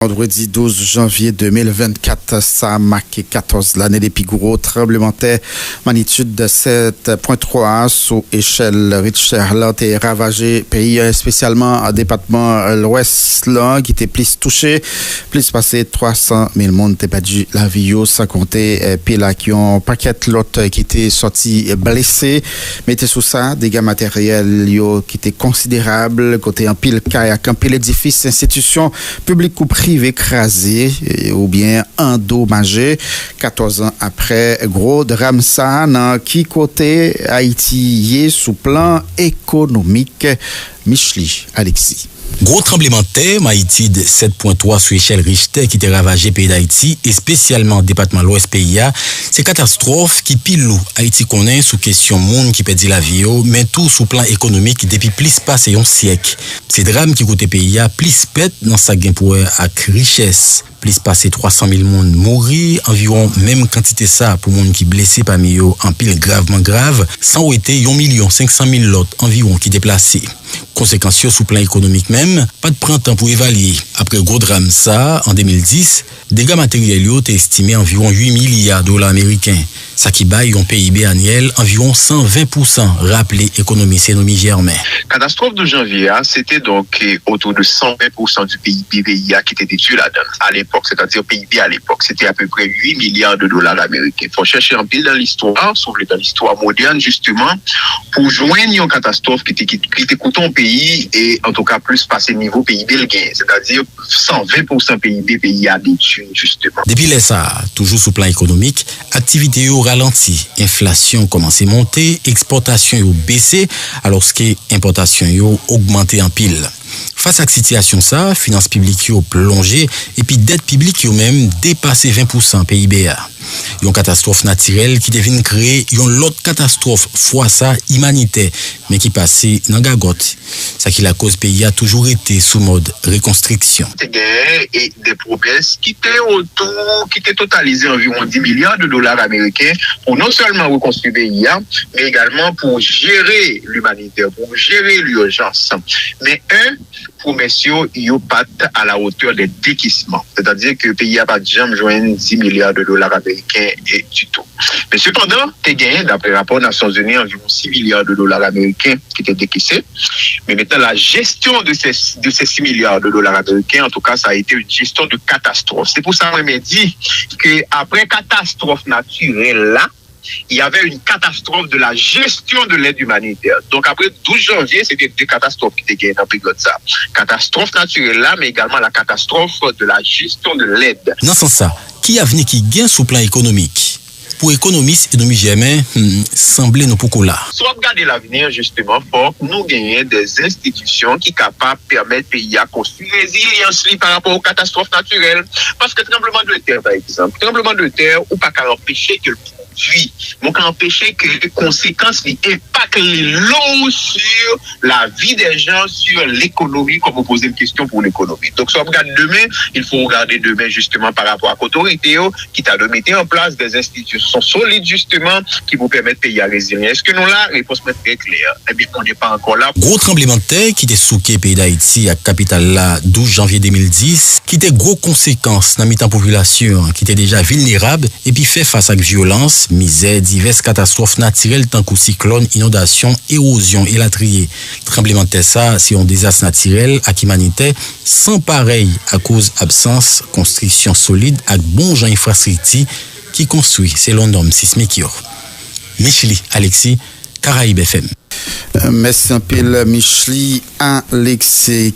Vendredi 12 janvier 2024, ça a marqué 14 l'année des plus gros tremblements de terre, magnitude de 7.3 sous échelle Richter là, a ravagé pays, spécialement en département l'ouest là, qui était plus touché, plus passé 300 000 monde t'es perdu la vie, sans compter puis là qui ont paquet l'autre qui était sorti blessé, mettez sous ça dégâts matériels qui étaient considérables, côté en pile kayak, en pile édifice, institution publique ou privée écrasé ou bien endommagé 14 ans après gros drame ça dans qui côté Haïti sous plan économique. Michli Alexis. Gros tremblement de terre, Haïti de 7.3 sur échelle Richter qui était ravagé pays d'Haïti et spécialement département l'Ouest pays. C'est catastrophe qui pilou Haïti connaît sous question monde qui perdit la vie, mais tout sous plan économique depuis plus passé un siècle. C'est drame qui coûte pays plus pète dans sa gain pour avec richesse. Plus passé 300 000 monde mourir, environ même quantité ça pour monde qui blessé parmi eux en pile gravement grave, sans ou été 1 500 000 l'autre environ qui déplacé. Conséquences sous plan économique même, pas de printemps pour évaluer. Après gros drame ça, en 2010, dégâts matériels étaient estimés environ 8 milliards de dollars américains. Ça qui baille un PIB annuel environ 120%, rappelé économiste Nomi Germain. Catastrophe de janvier, c'était donc autour de 120% du PIB qui était détruit là-dedans. À l'époque, c'est-à-dire PIB à l'époque, c'était à peu près 8 milliards de dollars américains. Il faut chercher un pile dans l'histoire, sauf dans l'histoire moderne, justement, pour joindre une catastrophe qui était coûteux au pays et en tout cas plus passer niveau PIB le gain. C'est-à-dire 120% PIB a détruit, justement. Depuis ça, toujours sous plan économique, activité au ralenti, inflation commence à monter, exportation yo baissé, alors que importation yo augmenté en pile. Face à cette situation ça, finances publiques yo plongé et puis dette publique yo même dépassé 20% PIB. Une catastrophe naturelle qui devine créer une autre catastrophe fois ça humanitaire mais qui passait dans gagote. Ça qui la cause pays a toujours été sous mode reconstruction. Et des promesses qui étaient totalisées environ 10 milliards de dollars américains pour non seulement reconstruire le pays, mais également pour gérer l'humanitaire, pour gérer l'urgence. Mais promesses yo pas à la hauteur des décaissements. C'est-à-dire que le pays a pas jamais joint 10 milliards de dollars américains et du tout. Mais cependant, tu as gagné, d'après le rapport des Nations Unies, environ 6 milliards de dollars américains qui étaient décaissés. Mais maintenant, la gestion de ces 6 milliards de dollars américains, en tout cas, ça a été une gestion de catastrophe. C'est pour ça que je me dis qu'après catastrophe naturelle, là, il y avait une catastrophe de la gestion de l'aide humanitaire. Donc après 12 janvier, c'était deux catastrophes qui étaient gagnées dans le pays de ça. Catastrophe naturelle là, mais également la catastrophe de la gestion de l'aide. Dans ce sens ça, qui a venu qui gagne sur le plan économique? Pour économistes et Nomi Germain, semblait nous pour là. Si on regarde l'avenir, justement, pour nous gagner des institutions qui sont capables de permettre au pays à construire résilience par rapport aux catastrophes naturelles. Parce que tremblement de terre, par exemple, tremblement de terre, ou pas qu'à empêcher que le produit, donc empêcher que les conséquences impactent l'eau sur la vie des gens, sur l'économie, comme vous posez une question pour l'économie. Donc, si on regarde demain, il faut regarder demain, justement, par rapport à l'autorité qui t'a de mettre en place des institutions solides, justement, qui vous permettent de payer à résilience. Est-ce que nous, là, réponse est très claire. Eh bien, on n'est pas encore là. Gros tremblement de terre qui était souqué pays d'Haïti à capitale là, 12 janvier 2010, qui était gros conséquences dans la population, qui était déjà vulnérable, et puis fait face à la violence, misère, diverses catastrophes naturelles, tant que cyclone, inondation, érosion et latrier. Tremblement de terre, ça, c'est un désastre naturel à l'humanité, sans pareil à cause absence, construction solide, avec bon genre infrastructure, qui construit selon normes sismiques. Michli Alexis, Caraïbes FM. Merci un peu Michli Alexis.